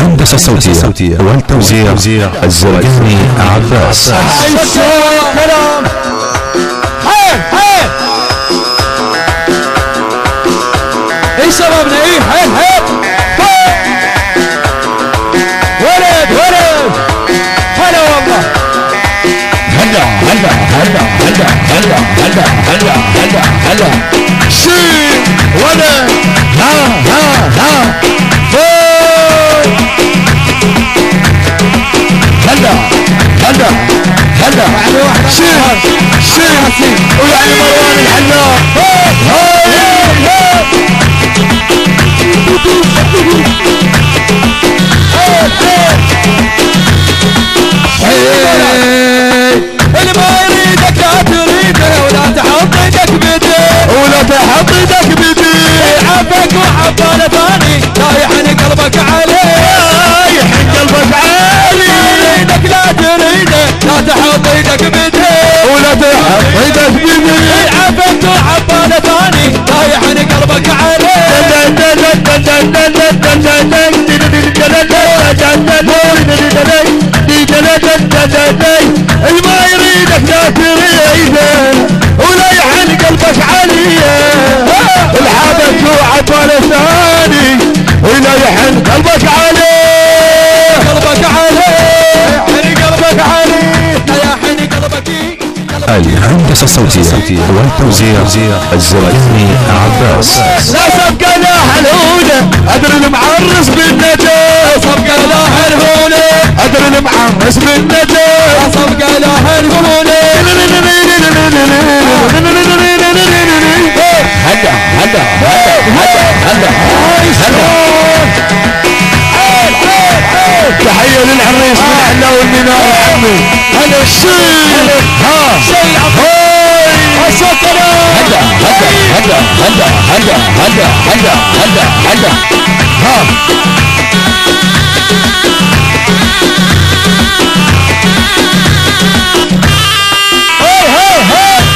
الهندسة الصوتية والتوزيع الزرقاني عباس. كلام حيل حيل اي شبابنا اي حيل حيل ولد ولد هلا والله هلا هلا هلا هلا هلا هلا هلا هلا هلا شي ولد ها ها ها هلا هلا هلا شيل شيل ويعني مروان الحلاق اللي ما يريدك لا تريده ولا تحط ايدك بيديه ولا تحط ايدك بيديه يحبك وحباله ثاني لا يحن قلبك عليه يحن قلبك عليه لا تريده لا تحط ايدك بيديه ولا تحط ايدك بيديه يحبك وحباله ثاني لا يحن قلبك عليه اللي ما يريدك لا تريده ولا يحن قلبك عليه الحبك وعباله ثاني ولا يحن قلبك عليه قلبك عليه يحن قلبك عليه يا حن قلبك. الهندسة الصوتية والتوزيع الزرقاني عباس. لا سبق لها الهونة أدري المعرس بالنجاة سبق لها الهونة أدري المعرس بالنجاة سبق لها الهونة هلا هلا هلا هلا تحية للعريس من حلا والمنار عمي هلا الشيء ها شيء هاي شكرا هلا هلا هلا هلا هلا هلا هلا هلا هلا ها هلا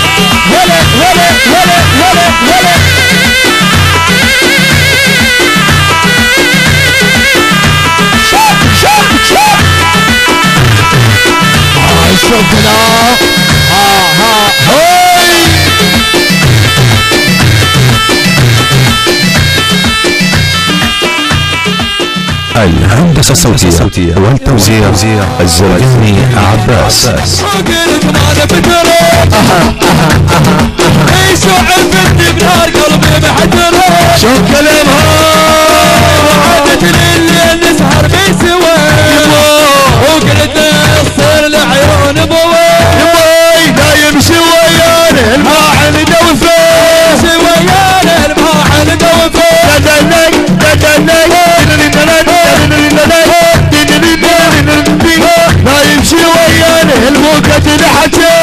هلا هلا هلا هلا شوفنا ها ها هاي الهندسة الصوتية والتوزيع الزرقاني عباس. قلت ما نفتره ايش عرفت بنهار قلبي محتره شوف كلامها وعادت الليل نسهر بسوا وقلت يصير العيون بوي لا يمشي ويانا الماعن دوفه يمشي ويانا الماعن دوفه تدلك لا يمشي ويانا الموقت الحكي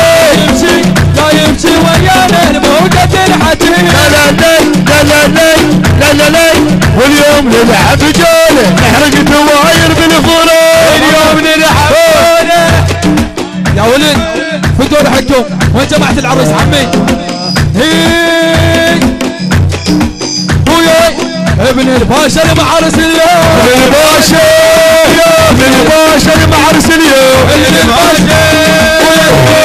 لا يمشي ويانا الموقت الحكي لا لا لا لا لا واليوم نلعب جوله نحرق الدواير بالفوله اليوم نلعب جوله يا ولد فدوا حقكم وين جماعة العريس عمي هيك وياي ابن الباشا المعرس اليوم ابن الباشا ابن الباشا المعرس اليوم ابن الباشا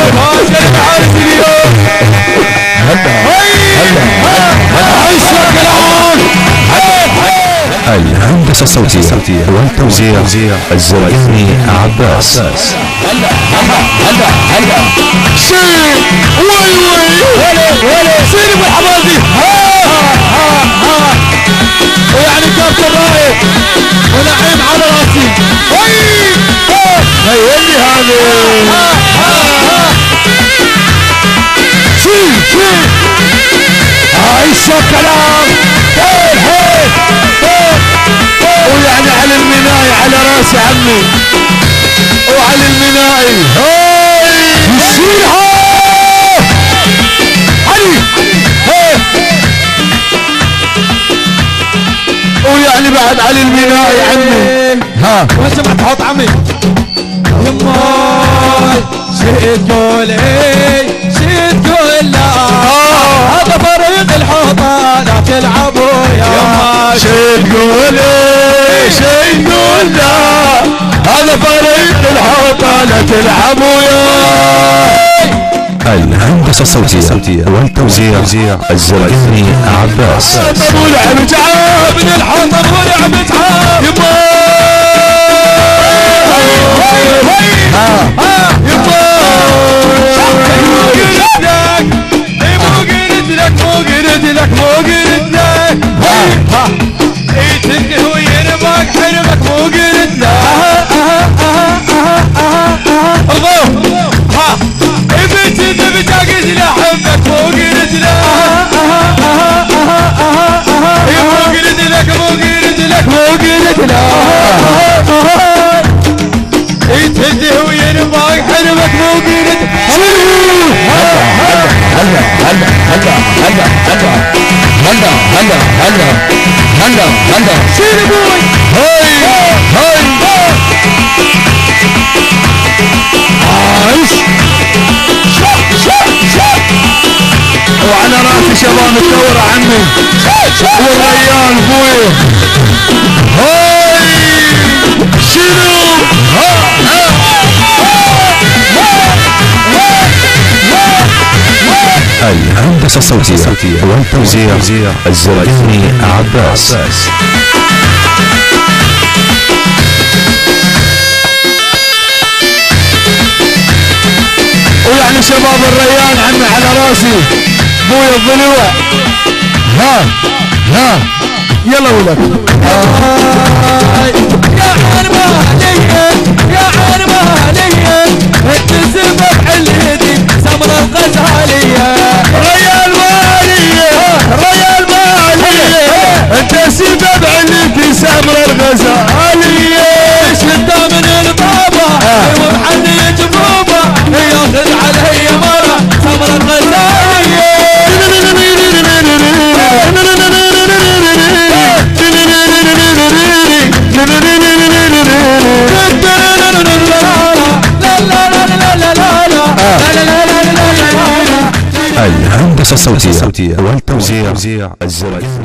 الباشا المعرس اليوم الهندسة الصوتية والتوزيع الزرقاني عباس. هلا هلا هلا هلا شيل وي وي ولا ولا سيري بالحبازي ها ها ها ويعني كابتن رايق ونعيم على راسي وي هيلي هذه ها ها ها شيل شيل هاي شو كلام هيل هيل ويعني على المناي على راسي عمي وعلى المناي هاي يشيلها علي هاي ويعني بعد على المناي عمي ها وين جمعت تحط عمي يماي شي تقول ايه شي تقول لا هذا فريق الحوطه لا تلعبوا يا يماي شي تقول ايه شي تقول ولا هذا فريق الحوطة تلعب وياي. الهندسة الصوتية والتوزيع الزرقاني عباس. ابو لعب تعاب من الحطب ولعب تعاب يبا يبا مو قلت لك تنده ويربك حلمك مو قلت لك بتاقد لحبك مو قلت لك مو قلت لك تنده ويربك حلمك مو قلت هلا شيل ابوي هاي عايش وعلى راسي شباب الثورة عمي والريال ابوي هاي شنو الهندسة الصوتية والتوزيع الزرقاني عباس. ويعني شباب الريان عمي على راسي ابويا الضلوع ها يلا ولك يا حرمانية انت سبب حليتي سمر الغزالية ريال مالية انت سبب حليتي سمر الغزالية شدة من البابا ومحني جبوبة ياخذ علي مرة سمر الغزالية الهندسة الصوتية والتوزيع الزرقاني